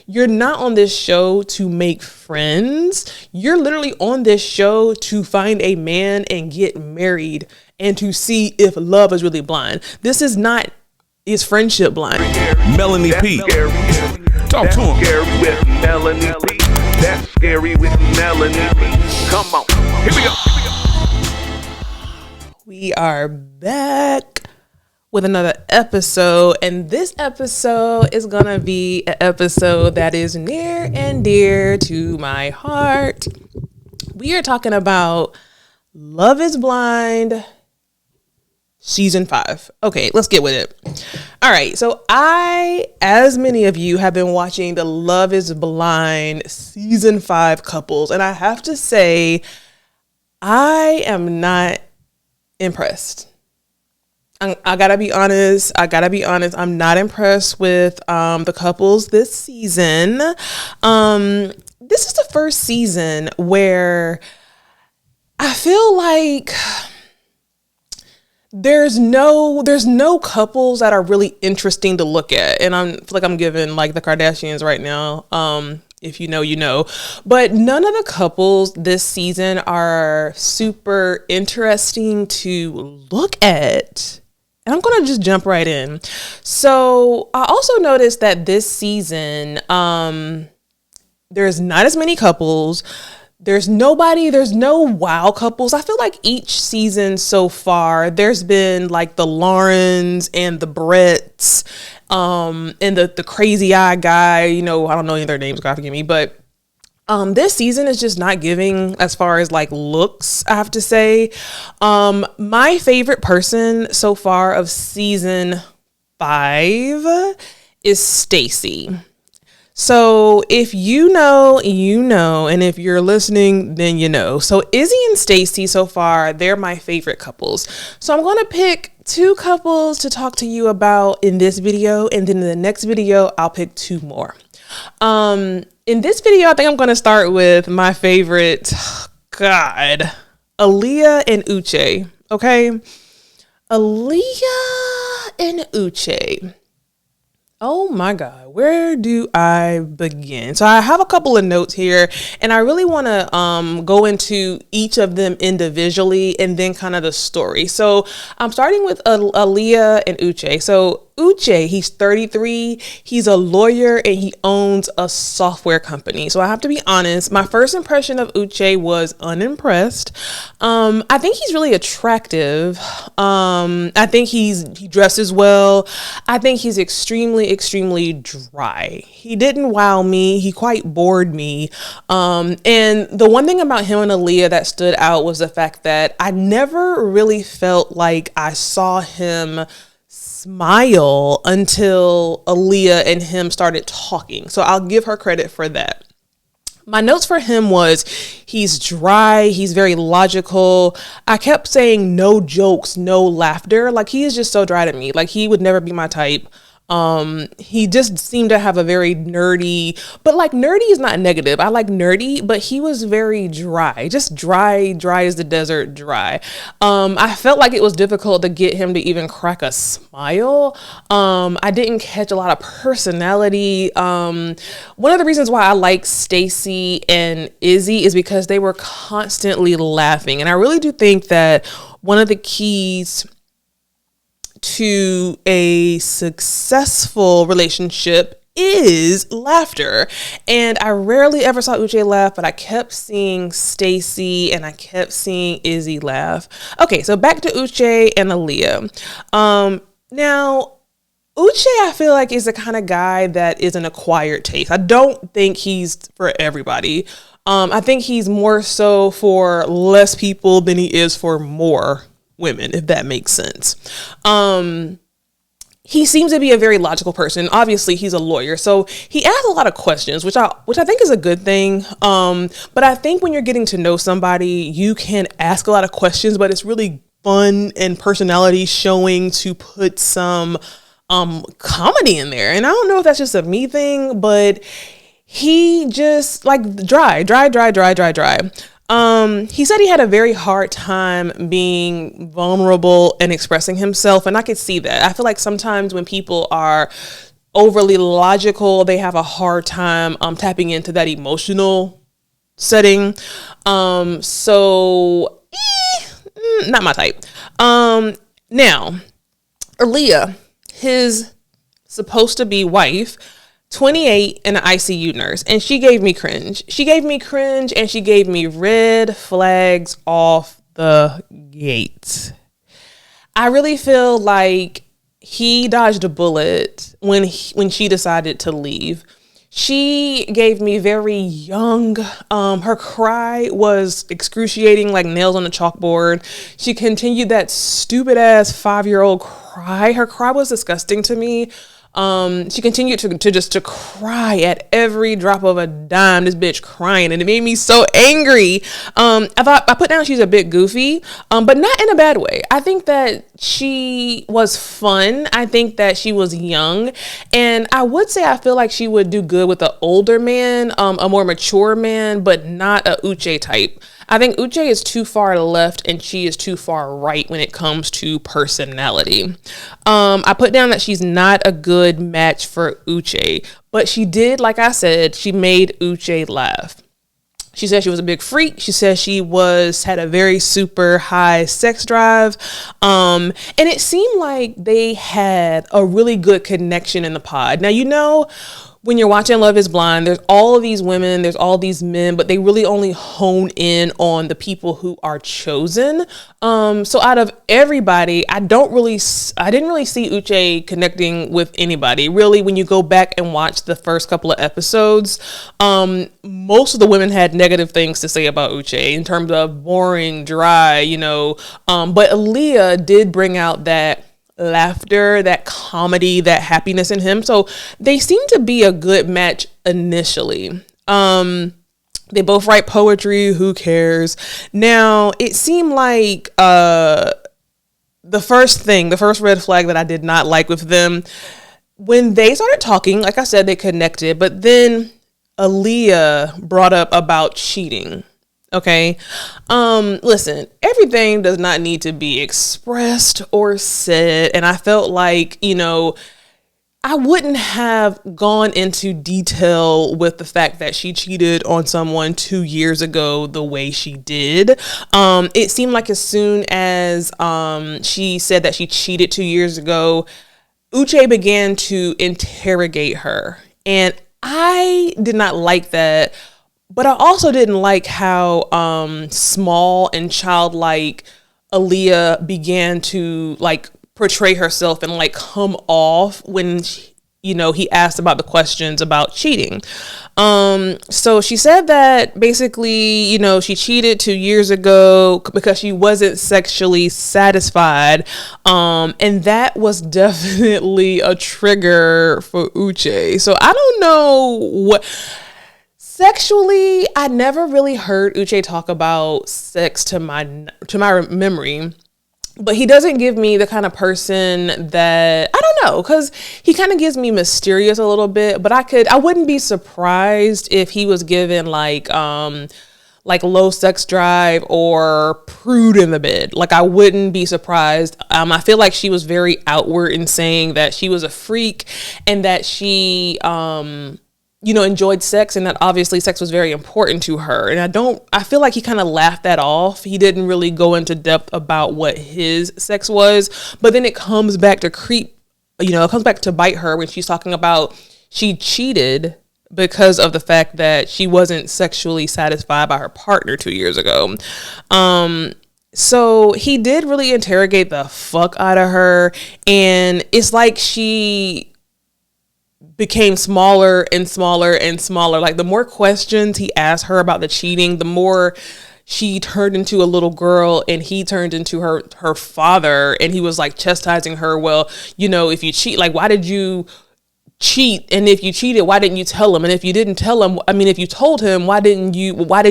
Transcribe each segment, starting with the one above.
You're not on this show to make friends. You're literally on this show to find a man and get married and to see if love is really blind. This is not, is friendship blind. Melanie P. Talk to him. Scary with Melanie P. That's scary with Melanie P. Come on. Here we go. We are back with another episode, and this episode is gonna be an episode that is near and dear to my heart. We are talking about Love is Blind season 5. Okay, let's get with it. All right, so as many of you have been watching the Love is Blind season 5 couples, and I have to say, I am not impressed. I gotta be honest. I'm not impressed with the couples this season. This is the first season where I feel like there's no couples that are really interesting to look at, and I feel like I'm giving like the Kardashians right now. If you know, you know. But none of the couples this season are super interesting to look at. And I'm going to just jump right in. So I also noticed that this season, there's not as many couples. There's no wow couples. I feel like each season so far, there's been like the Laurens and the Bretts, and the crazy eye guy, I don't know any of their names, God forgive me, but this season is just not giving as far as like looks, I have to say. My favorite person so far of season 5 is Stacy. So if you know, and if you're listening, then you know. So Izzy and Stacy so far, they're my favorite couples. So I'm going to pick 2 couples to talk to you about in this video, and then in the next video, I'll pick 2 more. In this video, I think I'm going to start with my favorite, Aaliyah and Uche, okay? Aaliyah and Uche. Oh my God, where do I begin? So I have a couple of notes here, and I really want to go into each of them individually and then kind of the story. So I'm starting with Aaliyah and Uche. So Uche, he's 33, he's a lawyer, and he owns a software company. So I have to be honest, my first impression of Uche was unimpressed. I think he's really attractive. I think he dresses well. I think he's extremely dry. He didn't wow me. He quite bored me. And the one thing about him and Aaliyah that stood out was the fact that I never really felt like I saw him smile until Aaliyah and him started talking. So I'll give her credit for that. My notes for him was he's dry. He's very logical. I kept saying no jokes, no laughter. Like he is just so dry to me. Like he would never be my type. He just seemed to have a very nerdy, but like nerdy is not negative. I like nerdy, but he was very dry, just dry as the desert dry. I felt like it was difficult to get him to even crack a smile. I didn't catch a lot of personality. One of the reasons why I like Stacy and Izzy is because they were constantly laughing. And I really do think that one of the keys to a successful relationship is laughter. And I rarely ever saw Uche laugh, but I kept seeing Stacy and I kept seeing Izzy laugh. Okay, so back to Uche and Aaliyah. Now, Uche, I feel like is the kind of guy that is an acquired taste. I don't think he's for everybody. I think he's more so for less people than he is for more women, if that makes sense. He seems to be a very logical person. Obviously, he's a lawyer, so he asks a lot of questions, which I think is a good thing. But I think when you're getting to know somebody, you can ask a lot of questions, but it's really fun and personality showing to put some comedy in there. And I don't know if that's just a me thing, but he just like dry. He said he had a very hard time being vulnerable and expressing himself, and I could see that. I feel like sometimes when people are overly logical. They have a hard time tapping into that emotional setting. So not my type. Now, Aaliyah, his supposed to be wife, 28 and an ICU nurse, and she gave me cringe. She gave me cringe, and she gave me red flags off the gate. I really feel like he dodged a bullet when she decided to leave. She gave me very young. Her cry was excruciating, like nails on a chalkboard. She continued that stupid ass 5-year-old cry. Her cry was disgusting to me. She continued to cry at every drop of a dime. This bitch crying, and it made me so angry. I put down she's a bit goofy, but not in a bad way. I think that she was fun. I think that she was young, and I would say I feel like she would do good with an older man, a more mature man, but not a Uche type. I think Uche is too far left and she is too far right when it comes to personality. I put down that she's not a good match for Uche, but she did, like I said, she made Uche laugh. She said she was a big freak. She said she had a very super high sex drive. And it seemed like they had a really good connection in the pod. Now, you know, when you're watching Love is Blind, there's all of these women, there's all these men, but they really only hone in on the people who are chosen. So out of everybody, I didn't really see Uche connecting with anybody. Really, when you go back and watch the first couple of episodes, most of the women had negative things to say about Uche in terms of boring, dry, you know. But Aaliyah did bring out that laughter, that comedy, that happiness in him. So they seem to be a good match initially. They both write poetry. Who cares? Now, it seemed like the first red flag that I did not like with them, when they started talking, like I said, they connected, but then Aaliyah brought up about cheating. Okay. Listen, everything does not need to be expressed or said. And I felt like, you know, I wouldn't have gone into detail with the fact that she cheated on someone 2 years ago the way she did. It seemed like as soon as she said that she cheated 2 years ago, Uche began to interrogate her. And I did not like that. But I also didn't like how small and childlike Aaliyah began to like portray herself and like come off when he asked about the questions about cheating. So she said that basically, she cheated 2 years ago because she wasn't sexually satisfied. And that was definitely a trigger for Uche. So I don't know what. Sexually, I never really heard Uche talk about sex to my memory, but he doesn't give me the kind of person that, I don't know, because he kind of gives me mysterious a little bit, but I wouldn't be surprised if he was given like low sex drive or prude in the bed. Like, I wouldn't be surprised. I feel like she was very outward in saying that she was a freak and that she, enjoyed sex and that obviously sex was very important to her. And I feel like he kind of laughed that off. He didn't really go into depth about what his sex was, but then it comes back to it comes back to bite her when she's talking about she cheated because of the fact that she wasn't sexually satisfied by her partner 2 years ago. So he did really interrogate the fuck out of her. And it's like she became smaller and smaller and smaller. Like, the more questions he asked her about the cheating, the more she turned into a little girl and he turned into her father. And he was like chastising her. Well, if you cheat, like, why did you cheat? And if you cheated, why didn't you tell him? And if you didn't tell him, if you told him, why did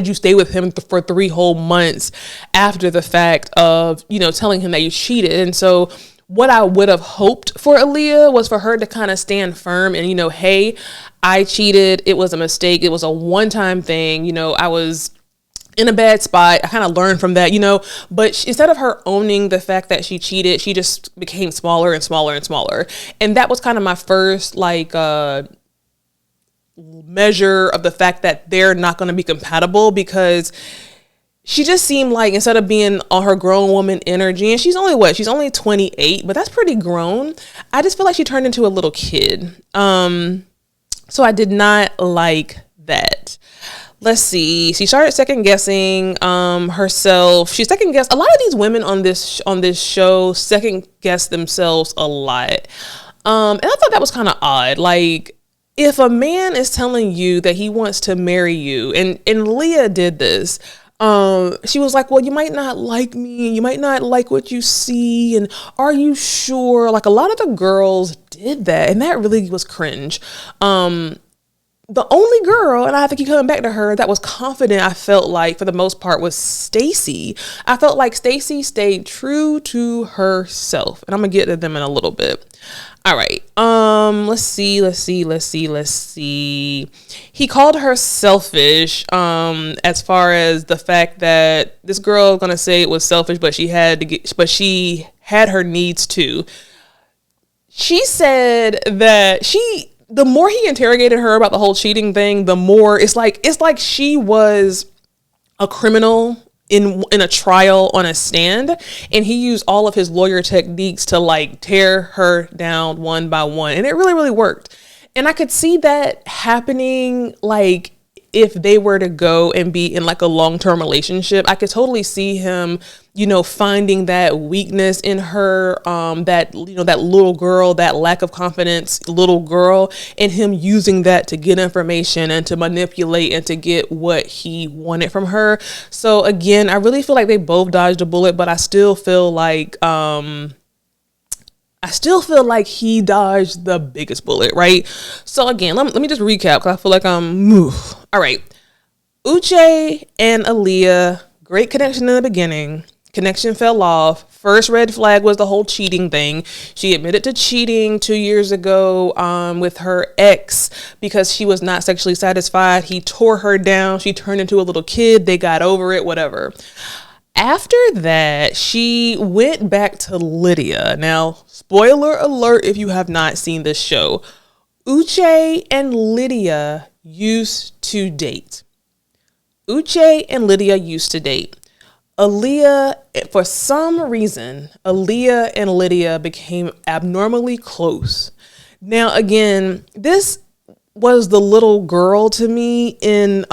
you stay with him for 3 whole months after the fact of, telling him that you cheated? And so what I would have hoped for Aaliyah was for her to kind of stand firm and, hey, I cheated. It was a mistake. It was a one-time thing. I was in a bad spot. I kind of learned from that, but instead of her owning the fact that she cheated, she just became smaller and smaller and smaller. And that was kind of my first measure of the fact that they're not going to be compatible, because she just seemed like, instead of being on her grown woman energy, and she's only 28, but that's pretty grown. I just feel like she turned into a little kid. So I did not like that. Let's see. She started second guessing herself. She second guessed. A lot of these women on this show second guess themselves a lot. And I thought that was kind of odd. Like, if a man is telling you that he wants to marry you, and Leah did this. She was like, well, you might not like me, and you might not like what you see, and are you sure? Like, a lot of the girls did that, and that really was cringe. The only girl, and I have to keep coming back to her, that was confident, I felt like, for the most part, was Stacy. I felt like Stacy stayed true to herself, and I'm gonna get to them in a little bit. All right. Let's see. He called her selfish, as far as the fact that this girl gonna say it was selfish, but she had her needs too. She said that the more he interrogated her about the whole cheating thing, the more it's like she was a criminal in a trial on a stand, and he used all of his lawyer techniques to like tear her down one by one, and it really, really worked. And I could see that happening, like, if they were to go and be in like a long-term relationship. I could totally see him, finding that weakness in her, that little girl, that lack of confidence little girl, and him using that to get information and to manipulate and to get what he wanted from her. So again, I really feel like they both dodged a bullet, but I still feel like, he dodged the biggest bullet, right? So again, let me just recap, because I feel like all right. Uche and Aaliyah, great connection in the beginning. Connection fell off. First red flag was the whole cheating thing. She admitted to cheating 2 years ago with her ex because she was not sexually satisfied. He tore her down. She turned into a little kid. They got over it, whatever. After that, she went back to Lydia. Now, spoiler alert if you have not seen this show. Uche and Lydia used to date. Aaliyah, for some reason, Aaliyah and Lydia became abnormally close. Now, again, this was the little girl to me in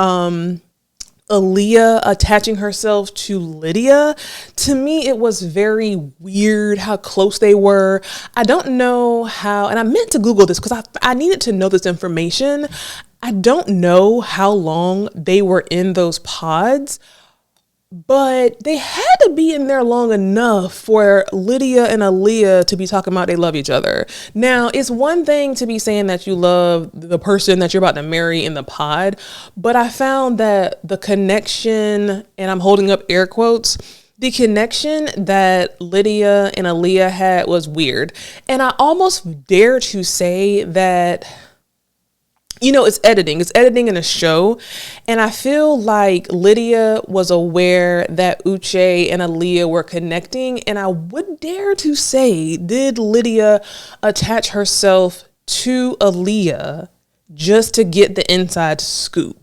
Aaliyah attaching herself to Lydia. To me, it was very weird how close they were. I don't know how, and I meant to Google this because I needed to know this information. I don't know how long they were in those pods, but they had to be in there long enough for Lydia and Aaliyah to be talking about they love each other. Now, it's one thing to be saying that you love the person that you're about to marry in the pod, but I found that the connection, and I'm holding up air quotes, the connection that Lydia and Aaliyah had was weird. And I almost dare to say that, it's editing. It's editing in a show. And I feel like Lydia was aware that Uche and Aaliyah were connecting. And I would dare to say, did Lydia attach herself to Aaliyah just to get the inside scoop?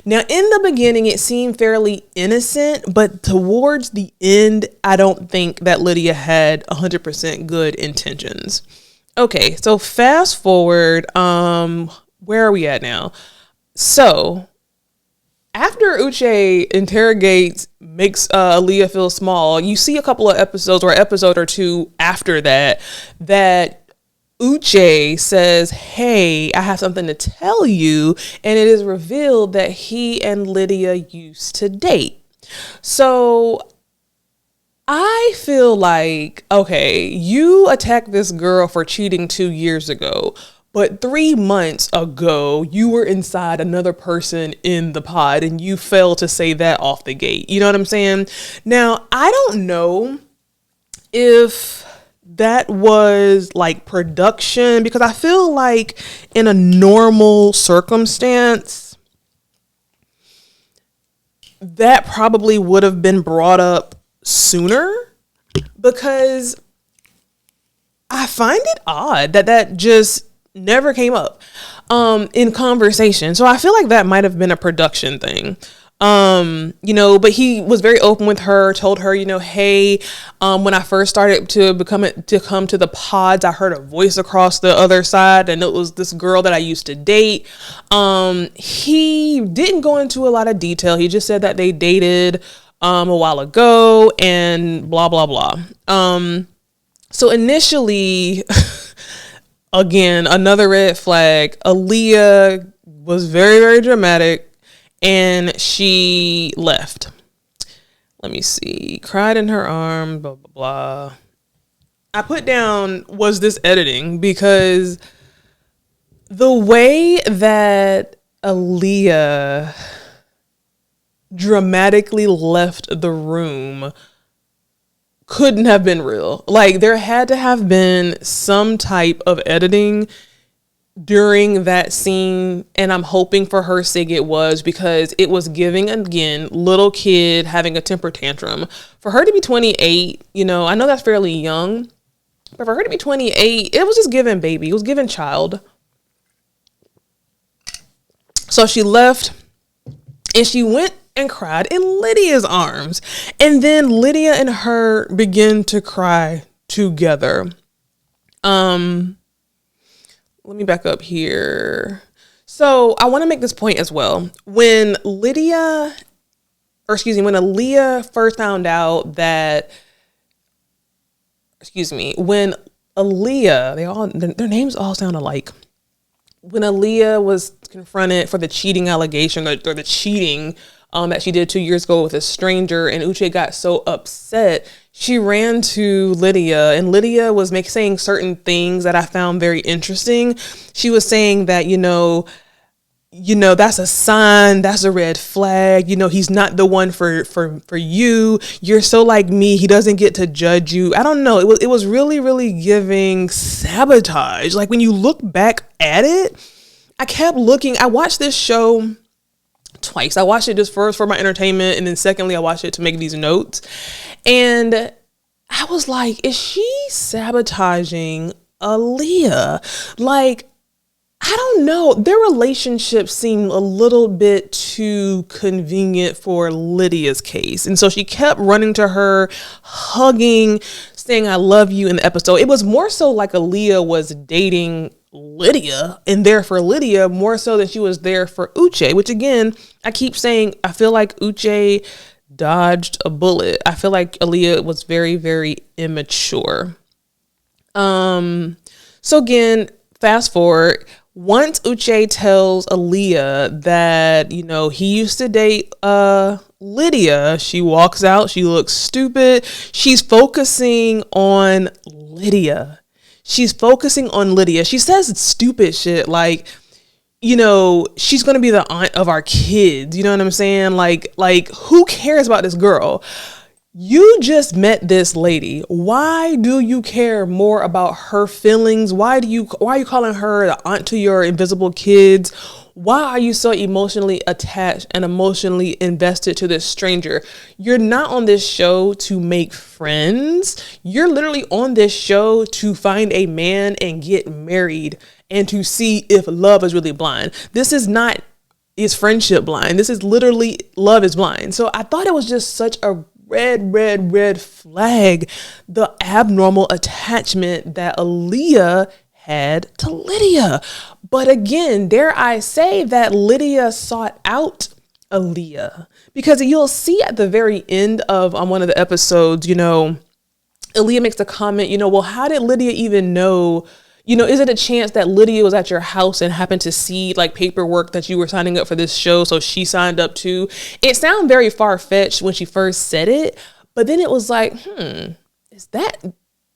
Now, in the beginning, it seemed fairly innocent, but towards the end, I don't think that Lydia had 100% good intentions. Okay, so fast forward, where are we at now? So after Uche interrogates, makes Aaliyah feel small, you see a couple of episodes or an episode or two after that Uche says, hey, I have something to tell you. And it is revealed that he and Lydia used to date. So I feel like, okay, you attacked this girl for cheating 2 years ago. But 3 months ago, you were inside another person in the pod and you failed to say that off the gate. You know what I'm saying? Now, I don't know if that was like production, because I feel like in a normal circumstance, that probably would have been brought up sooner, because I find it odd that just never came up in conversation. So I feel like that might have been a production thing. But he was very open with her, told her, hey, when I first started to come to the pods, I heard a voice across the other side, and it was this girl that I used to date. He didn't go into a lot of detail. He just said that they dated a while ago and blah, blah, blah. So initially, again, another red flag. Aaliyah was very, very dramatic, and she left. Let me see. Cried in her arm, blah, blah, blah. I put down, was this editing? Because the way that Aaliyah dramatically left the room couldn't have been real. Like, there had to have been some type of editing during that scene, and I'm hoping for her sake it was, because it was giving, again, little kid having a temper tantrum. For her to be 28, I know that's fairly young, but for her to be 28, it was just giving baby. It was giving child. So she left, and she went and cried in Lydia's arms. And then Lydia and her begin to cry together. Let me back up here. So I want to make this point as well. When Aaliyah first found out that, when Aaliyah, their names all sound alike. When Aaliyah was confronted for the cheating allegation or the cheating that she did 2 years ago with a stranger, and Uche got so upset, she ran to Lydia, and Lydia was saying certain things that I found very interesting. She was saying that, that's a sign, that's a red flag. He's not the one for you. You're so like me. He doesn't get to judge you. I don't know. It was really, really giving sabotage. Like, when you look back at it, I kept looking. I watched this show twice. I watched it just first for my entertainment, and then secondly, I watched it to make these notes. And I was like, is she sabotaging Aaliyah? Like, I don't know. Their relationship seemed a little bit too convenient for Lydia's case. And so she kept running to her, hugging, saying, I love you in the episode. It was more so like Aaliyah was dating Lydia and there for Lydia more so than she was there for Uche, which, again, I keep saying, I feel like Uche dodged a bullet. I feel like Aaliyah was very, very immature. So again, fast forward. Once Uche tells Aaliyah that, he used to date Lydia, she walks out. She looks stupid. She's focusing on Lydia. She says stupid shit like, she's going to be the aunt of our kids. You know what I'm saying? Like who cares about this girl? You just met this lady. Why do you care more about her feelings? Why are you calling her the aunt to your invisible kids? Why are you so emotionally attached and emotionally invested to this stranger? You're not on this show to make friends. You're literally on this show to find a man and get married and to see if love is really blind. This is not, is friendship blind? This is literally Love is Blind. So I thought it was just such a red flag, the abnormal attachment that Aaliyah had to Lydia. But again, dare I say that Lydia sought out Aaliyah, because you'll see at the very end of on one of the episodes, Aaliyah makes a comment, well, how did Lydia even know? Is it a chance that Lydia was at your house and happened to see like paperwork that you were signing up for this show, so she signed up too? It sounded very far-fetched when she first said it, but then it was like, is that?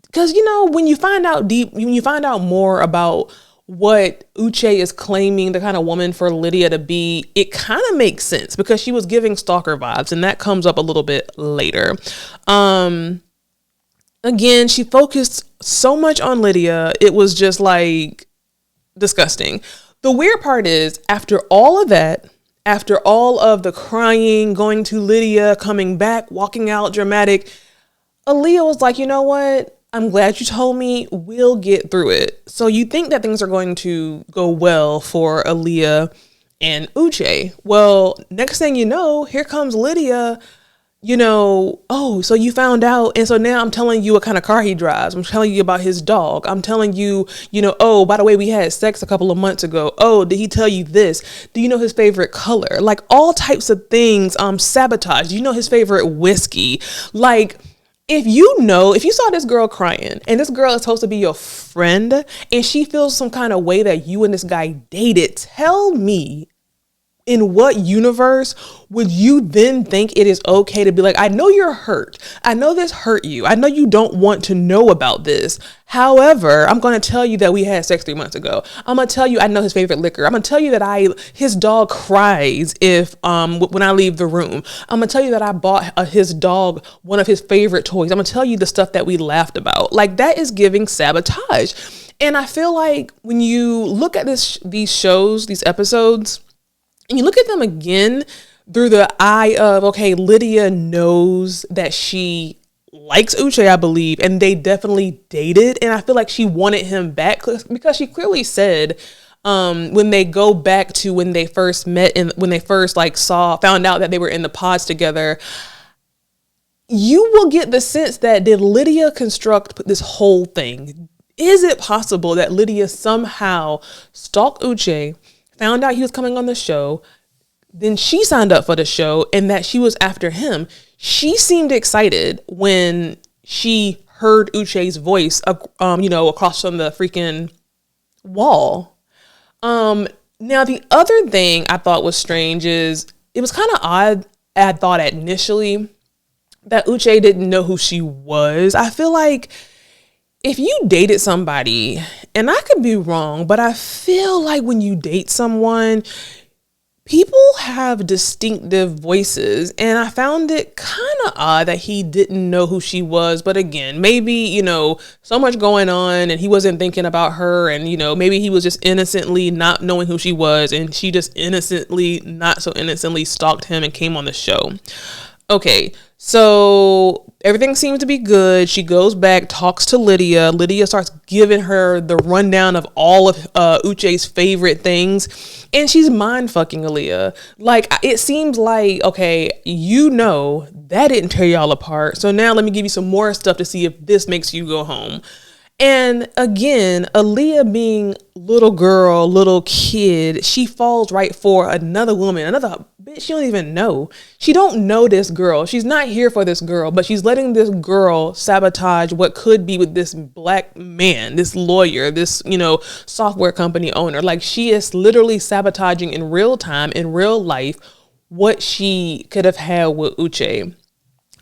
Because, when you find out more about what Uche is claiming the kind of woman for Lydia to be, it kind of makes sense, because she was giving stalker vibes, and that comes up a little bit later. Again, she focused so much on Lydia. It was just like disgusting. The weird part is, after all of that, after all of the crying, going to Lydia, coming back, walking out dramatic, Aaliyah was like, you know what? I'm glad you told me. We'll get through it. So you think that things are going to go well for Aaliyah and Uche. Well, next thing you know, here comes Lydia, oh, so you found out. And so now I'm telling you what kind of car he drives. I'm telling you about his dog. I'm telling you, oh, by the way, we had sex a couple of months ago. Oh, did he tell you this? Do you know his favorite color? Like all types of things, sabotage. Do you know his favorite whiskey? Like, if you saw this girl crying and this girl is supposed to be your friend and she feels some kind of way that you and this guy dated, tell me, in what universe would you then think it is okay to be like, I know you're hurt. I know this hurt you. I know you don't want to know about this. However, I'm going to tell you that we had sex 3 months ago. I'm going to tell you I know his favorite liquor. I'm going to tell you that his dog cries when I leave the room. I'm going to tell you that I bought his dog one of his favorite toys. I'm going to tell you the stuff that we laughed about. Like, that is giving sabotage. And I feel like when you look at these shows, these episodes, and you look at them again through the eye of, okay, Lydia knows that she likes Uche, I believe, and they definitely dated. And I feel like she wanted him back because she clearly said, when they go back to when they first met and when they first found out that they were in the pods together, you will get the sense that did Lydia construct this whole thing? Is it possible that Lydia somehow stalked Uche, found out he was coming on the show, then she signed up for the show, and that she was after him? She seemed excited when she heard Uche's voice, across from the freaking wall. Now, the other thing I thought was strange is it was kind of odd. I thought initially that Uche didn't know who she was. I feel like if you dated somebody, and I could be wrong, but I feel like when you date someone, people have distinctive voices. And I found it kind of odd that he didn't know who she was. But again, maybe, so much going on and he wasn't thinking about her. And, maybe he was just innocently not knowing who she was. And she just innocently, not so innocently stalked him and came on the show. Okay, so everything seems to be good. She goes back, talks to Lydia. Lydia starts giving her the rundown of all of Uche's favorite things. And she's mind fucking Aaliyah. Like, it seems like, okay, that didn't tear y'all apart. So now let me give you some more stuff to see if this makes you go home. And again, Aaliyah being little girl, little kid, she falls right for another woman, another bitch she don't even know. She don't know this girl. She's not here for this girl, but she's letting this girl sabotage what could be with this black man, this lawyer, this, software company owner. Like, she is literally sabotaging in real time, in real life, what she could have had with Uche.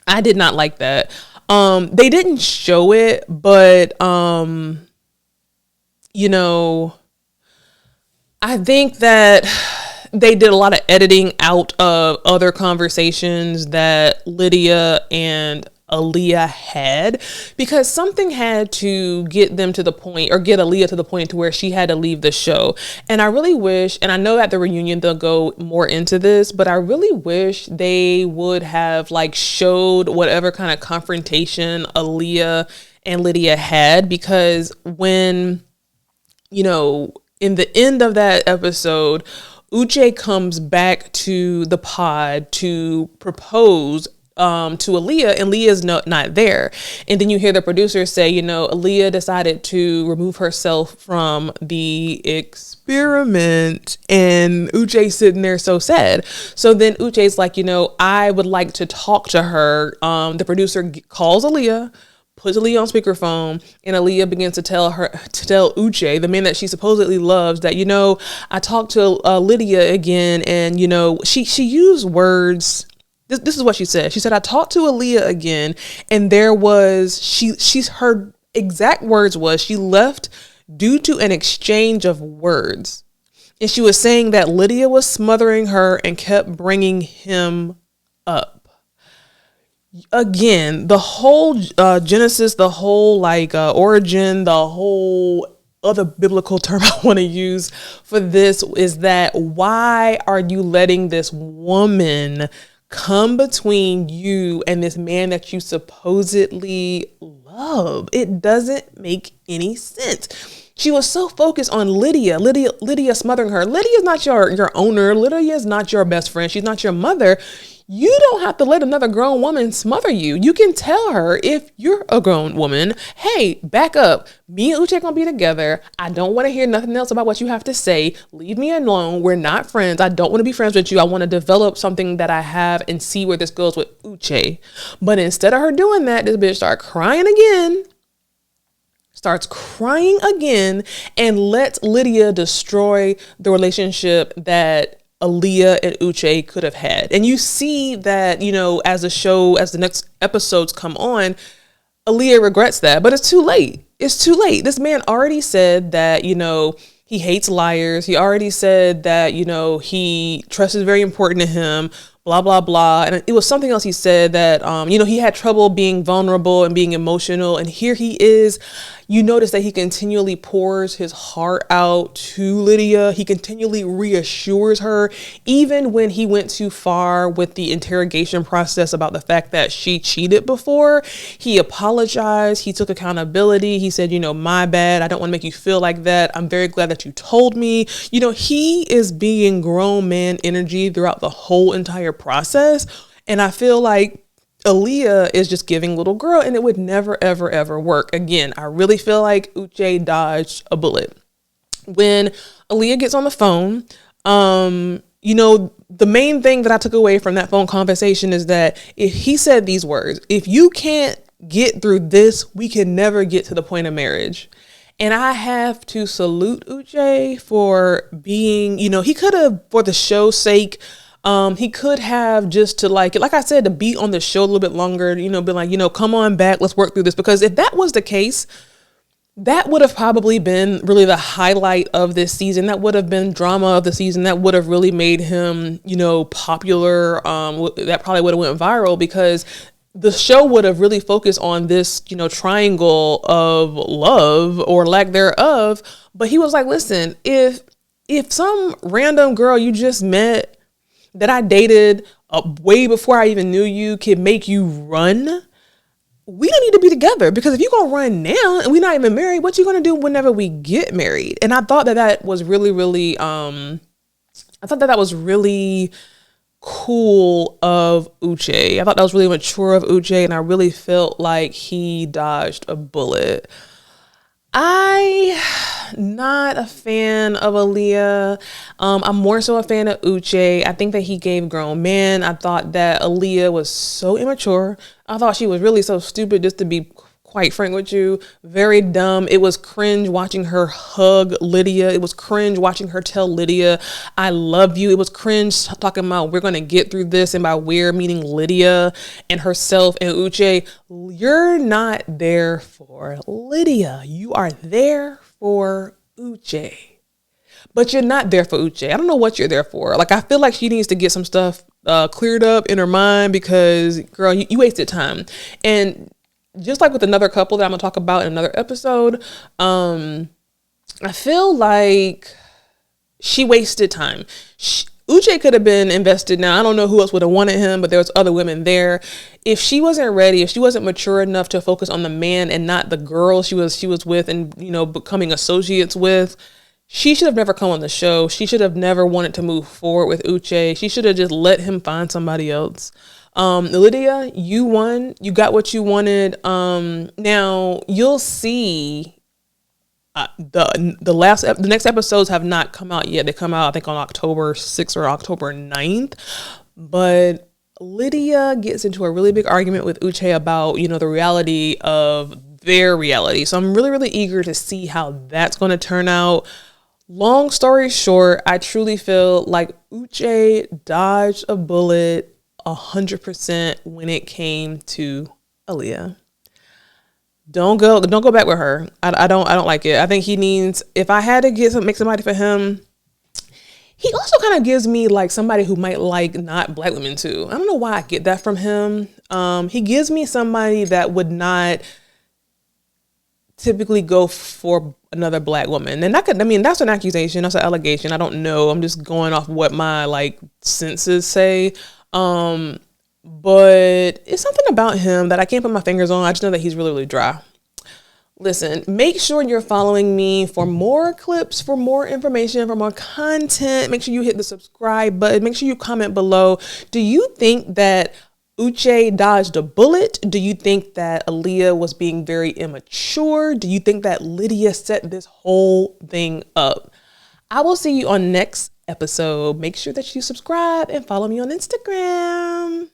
I did not like that. They didn't show it, but, I think that they did a lot of editing out of other conversations that Lydia and Aaliyah had, because something had to get them to the point, or get Aaliyah to the point to where she had to leave the show. And I really wish, and I know at the reunion they'll go more into this, but I really wish they would have showed whatever kind of confrontation Aaliyah and Lydia had, because when, in the end of that episode, Uche comes back to the pod to propose to Aaliyah, and Leah's not there. And then you hear the producer say, Aaliyah decided to remove herself from the experiment, and Uche's sitting there so sad. So then Uche's like, I would like to talk to her. The producer calls Aaliyah, puts Aaliyah on speakerphone, and Aaliyah begins to tell Uche, the man that she supposedly loves, that, I talked to Lydia again, and, she used words. This is what she said. She said, I talked to Aaliyah again, and her exact words was, she left due to an exchange of words. And she was saying that Lydia was smothering her and kept bringing him up. Again, the whole genesis, the whole origin, the whole other biblical term I want to use for this is that why are you letting this woman come between you and this man that you supposedly love? It doesn't make any sense. She was so focused on Lydia smothering her. Lydia is not your owner. Lydia is not your best friend. She's not your mother. You don't have to let another grown woman smother you. You can tell her, if you're a grown woman, hey, back up. Me and Uche gonna be together. I don't want to hear nothing else about what you have to say. Leave me alone. We're not friends. I don't want to be friends with you. I want to develop something that I have and see where this goes with Uche. But instead of her doing that, this bitch starts crying again, and lets Lydia destroy the relationship that Aaliyah and Uche could have had. And you see that, as the next episodes come on, Aaliyah regrets that, but it's too late. It's too late. This man already said that, he hates liars. He already said that, trust is very important to him, blah, blah, blah. And it was something else he said that, he had trouble being vulnerable and being emotional. And here he is. You notice that he continually pours his heart out to Lydia. He continually reassures her, even when he went too far with the interrogation process about the fact that she cheated before. He apologized. He took accountability. He said, my bad. I don't want to make you feel like that. I'm very glad that you told me. He is being grown man energy throughout the whole entire process. And I feel like Aaliyah is just giving little girl, and it would never, ever, ever work. Again, I really feel like Uche dodged a bullet. When Aaliyah gets on the phone, the main thing that I took away from that phone conversation is that if he said these words, if you can't get through this, we can never get to the point of marriage. And I have to salute Uche for being, he could have, for the show's sake, he could have just to like I said, to be on the show a little bit longer, be like, come on back, let's work through this. Because if that was the case, that would have probably been really the highlight of this season. That would have been drama of the season. That would have really made him, popular. That probably would have went viral, because the show would have really focused on this, triangle of love or lack thereof. But he was like, listen, if some random girl you just met that I dated way before I even knew you can make you run, we don't need to be together. Because if you're going to run now and we're not even married, what you going to do whenever we get married? And I thought that was really, really, that was really cool of Uche. I thought that was really mature of Uche, and I really felt like he dodged a bullet. I'm not a fan of Aaliyah. I'm more so a fan of Uche. I think that he gave grown man. I thought that Aaliyah was so immature. I thought she was really so stupid, just to be quite frank with you. Very dumb. It was cringe watching her hug Lydia. It was cringe watching her tell Lydia, I love you. It was cringe talking about we're going to get through this. And by we're meaning Lydia and herself and Uche. You're not there for Lydia. You are there for Uche. But you're not there for Uche. I don't know what you're there for. Like, I feel like she needs to get some stuff cleared up in her mind, because, girl, you wasted time. And just like with another couple that I'm going to talk about in another episode, I feel like she wasted time. Uche could have been invested. Now, I don't know who else would have wanted him, but there was other women there. If she wasn't ready, if she wasn't mature enough to focus on the man and not the girl she was with and, becoming associates with, she should have never come on the show. She should have never wanted to move forward with Uche. She should have just let him find somebody else. Lydia, you won. You got what you wanted. Now you'll see. The next episodes have not come out yet. They come out, I think, on October 6th or October 9th. But Lydia gets into a really big argument with Uche about, the reality of their reality. So I'm really, really eager to see how that's going to turn out. Long story short, I truly feel like Uche dodged a bullet 100% when it came to Aaliyah. Don't go back with her. I don't like it. I think he needs, if I had to make somebody for him, he also kind of gives me like somebody who might like not black women too. I don't know why I get that from him. He gives me somebody that would not typically go for another black woman. And that's an accusation, that's an allegation. I don't know. I'm just going off what my like senses say. But it's something about him that I can't put my fingers on. I just know that he's really, really dry. Listen, make sure you're following me for more clips, for more information, for more content. Make sure you hit the subscribe button. Make sure you comment below. Do you think that Uche dodged a bullet? Do you think that Aaliyah was being very immature? Do you think that Lydia set this whole thing up? I will see you on next episode. Make sure that you subscribe and follow me on Instagram.